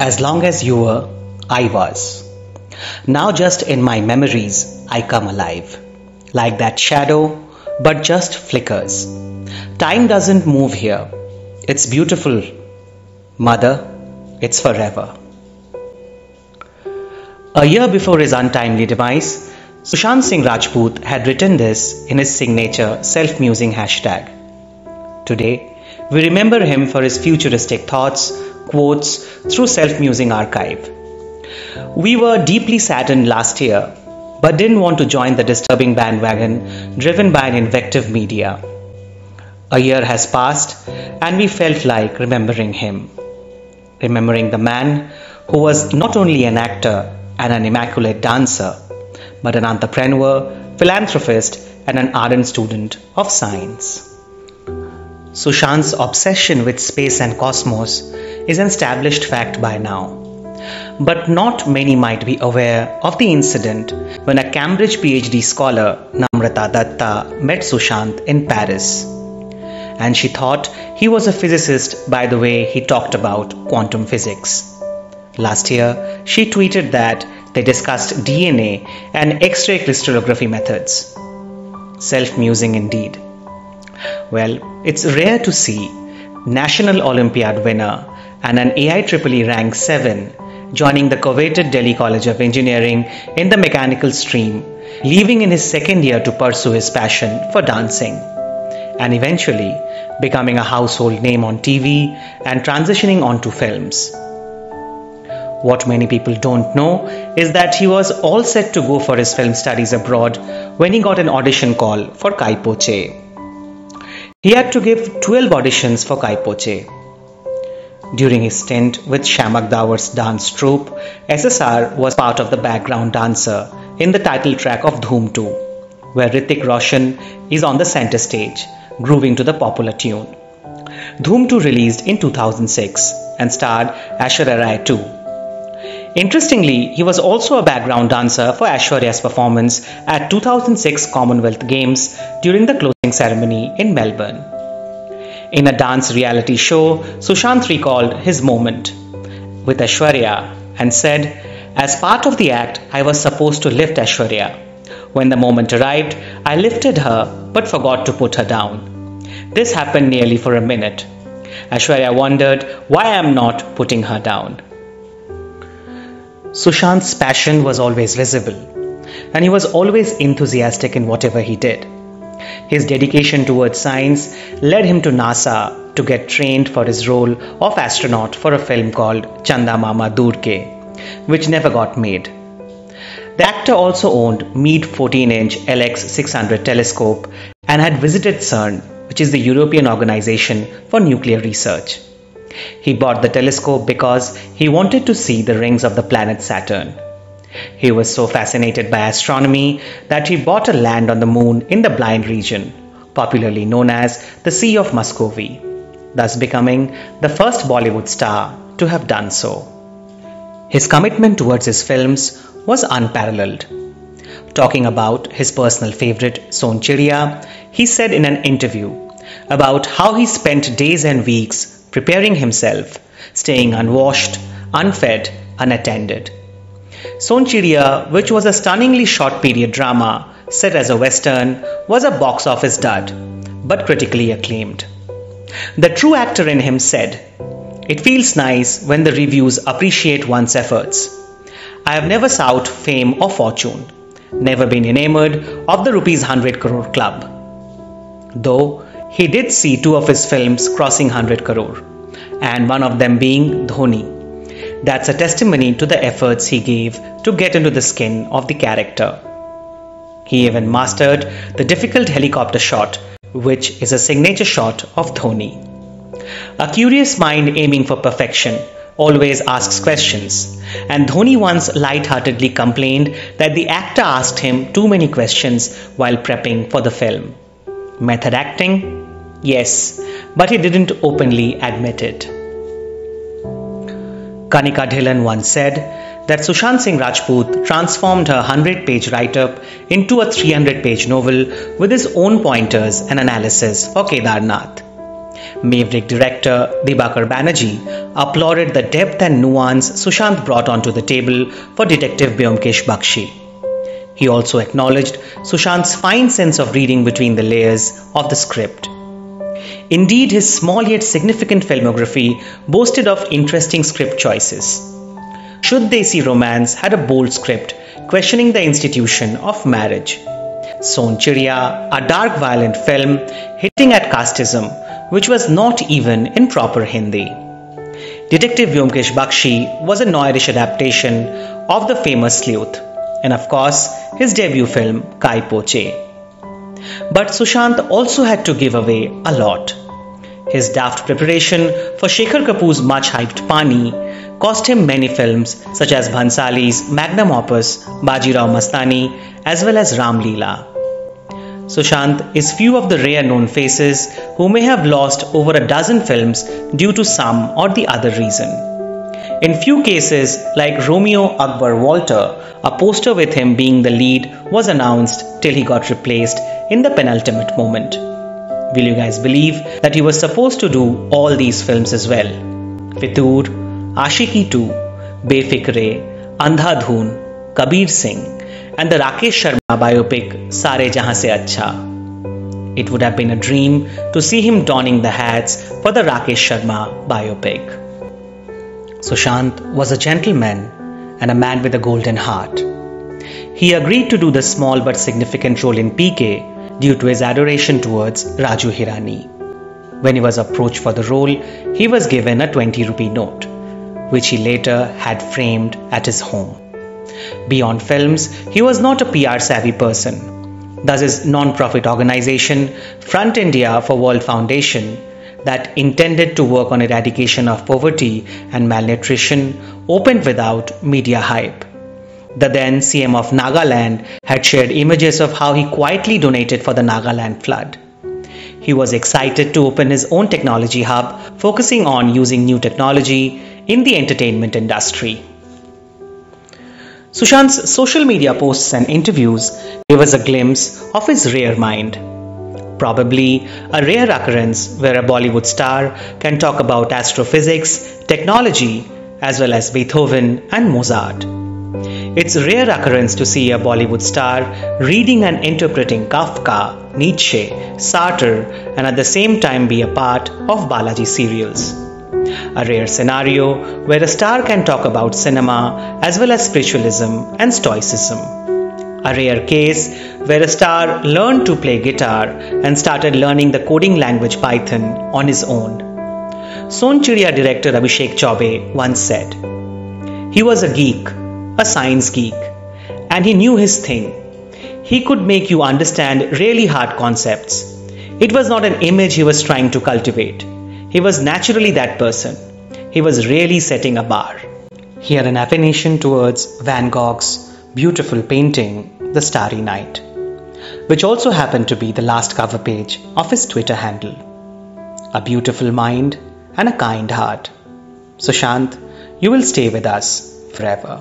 As long as you were, I was. Now just in my memories I come alive. Like that shadow, but just flickers. Time doesn't move here. It's beautiful, Mother. It's forever. A year before his untimely demise, Sushant Singh Rajput had written this in his signature self-musing hashtag. Today, we remember him for his futuristic thoughts, quotes through self-musing archive. We were deeply saddened last year, but didn't want to join the disturbing bandwagon driven by an invective media. A year has passed, and we felt like remembering him. Remembering the man who was not only an actor and an immaculate dancer, but an entrepreneur, philanthropist, and an ardent student of science. Sushant's obsession with space and cosmos is an established fact by now. But not many might be aware of the incident when a Cambridge PhD scholar, Namrata Datta, met Sushant in Paris. And she thought he was a physicist by the way he talked about quantum physics. Last year, she tweeted that they discussed DNA and X-ray crystallography methods. Self-musing indeed. Well, it's rare to see National Olympiad winner and an AIEEE rank 7 joining the coveted Delhi College of Engineering in the mechanical stream, leaving in his second year to pursue his passion for dancing, and eventually becoming a household name on TV and transitioning onto films. What many people don't know is that he was all set to go for his film studies abroad when he got an audition call for Kai Po Che. He had to give 12 auditions for Kai Po Che. During his stint with Shamak Dawar's dance troupe, SSR was part of the background dancer in the title track of Dhoom 2, where Hrithik Roshan is on the center stage, grooving to the popular tune. Dhoom 2 released in 2006 and starred Aishwarya Rai too. Interestingly, he was also a background dancer for Aishwarya's performance at 2006 Commonwealth Games during the closing ceremony in Melbourne. In a dance reality show, Sushant recalled his moment with Aishwarya and said, "As part of the act, I was supposed to lift Aishwarya. When the moment arrived, I lifted her but forgot to put her down. This happened nearly for a minute. Aishwarya wondered why I am not putting her down." Sushant's passion was always visible, and he was always enthusiastic in whatever he did. His dedication towards science led him to NASA to get trained for his role of astronaut for a film called Chanda Mama Dur Ke, which never got made. The actor also owned Meade 14-inch LX600 telescope and had visited CERN, which is the European Organization for Nuclear Research. He bought the telescope because he wanted to see the rings of the planet Saturn. He was so fascinated by astronomy that he bought a land on the moon in the Blind region, popularly known as the Sea of Muscovy, thus becoming the first Bollywood star to have done so. His commitment towards his films was unparalleled. Talking about his personal favorite, Son Chidiya, he said in an interview about how he spent days and weeks preparing himself, staying unwashed, unfed, unattended. Son Chidiya, which was a stunningly short period drama set as a western, was a box office dud, but critically acclaimed. The true actor in him said, "It feels nice when the reviews appreciate one's efforts. I have never sought fame or fortune, never been enamored of the rupees 100 crore club." Though he did see two of his films crossing 100 crore, and one of them being Dhoni. That's a testimony to the efforts he gave to get into the skin of the character. He even mastered the difficult helicopter shot, which is a signature shot of Dhoni. A curious mind aiming for perfection always asks questions, and Dhoni once lightheartedly complained that the actor asked him too many questions while prepping for the film. Method acting? Yes, but he didn't openly admit it. Kanika Dhillon once said that Sushant Singh Rajput transformed her 100-page write-up into a 300-page novel with his own pointers and analysis for Kedarnath. Maverick director Dibakar Banerjee applauded the depth and nuance Sushant brought onto the table for Detective Byomkesh Bakshi. He also acknowledged Sushant's fine sense of reading between the layers of the script. Indeed, his small yet significant filmography boasted of interesting script choices. Should They See Romance had a bold script questioning the institution of marriage. Son Chidiya, a dark violent film hitting at casteism, which was not even in proper Hindi. Detective Byomkesh Bakshi was a Noirish adaptation of the famous sleuth, and of course his debut film Kai Po Che. But Sushant also had to give away a lot. His daft preparation for Shekhar Kapoor's much hyped Pani cost him many films such as Bhansali's magnum opus Bajirao Mastani as well as Ram Leela. Sushant is few of the rare known faces who may have lost over a dozen films due to some or the other reason. In few cases, like Romeo Akbar Walter, a poster with him being the lead was announced till he got replaced in the penultimate moment. Will you guys believe that he was supposed to do all these films as well? Fitoor, Aashiqui 2, Befikre, Andhadhun, Kabir Singh, and the Rakesh Sharma biopic Sare Jahan Se Achha. It would have been a dream to see him donning the hats for the Rakesh Sharma biopic. Sushant was a gentleman and a man with a golden heart. He agreed to do the small but significant role in PK due to his adoration towards Raju Hirani. When he was approached for the role, he was given a 20 rupee note, which he later had framed at his home. Beyond films, he was not a PR savvy person. Thus his non-profit organization, Front India for World Foundation, that intended to work on eradication of poverty and malnutrition, opened without media hype. The then CM of Nagaland had shared images of how he quietly donated for the Nagaland flood. He was excited to open his own technology hub, focusing on using new technology in the entertainment industry. Sushant's social media posts and interviews gave us a glimpse of his rare mind. Probably a rare occurrence where a Bollywood star can talk about astrophysics, technology, as well as Beethoven and Mozart. It's a rare occurrence to see a Bollywood star reading and interpreting Kafka, Nietzsche, Sartre, and at the same time be a part of Balaji serials. A rare scenario where a star can talk about cinema as well as spiritualism and stoicism. A rare case where a star learned to play guitar and started learning the coding language Python on his own. Son Chidiya director Abhishek Chaubey once said, "He was a geek, a science geek, and he knew his thing. He could make you understand really hard concepts. It was not an image he was trying to cultivate. He was naturally that person. He was really setting a bar." He had an affiliation towards Van Gogh's beautiful painting, The Starry Night, which also happened to be the last cover page of his Twitter handle. A beautiful mind and a kind heart. Sushant, you will stay with us forever.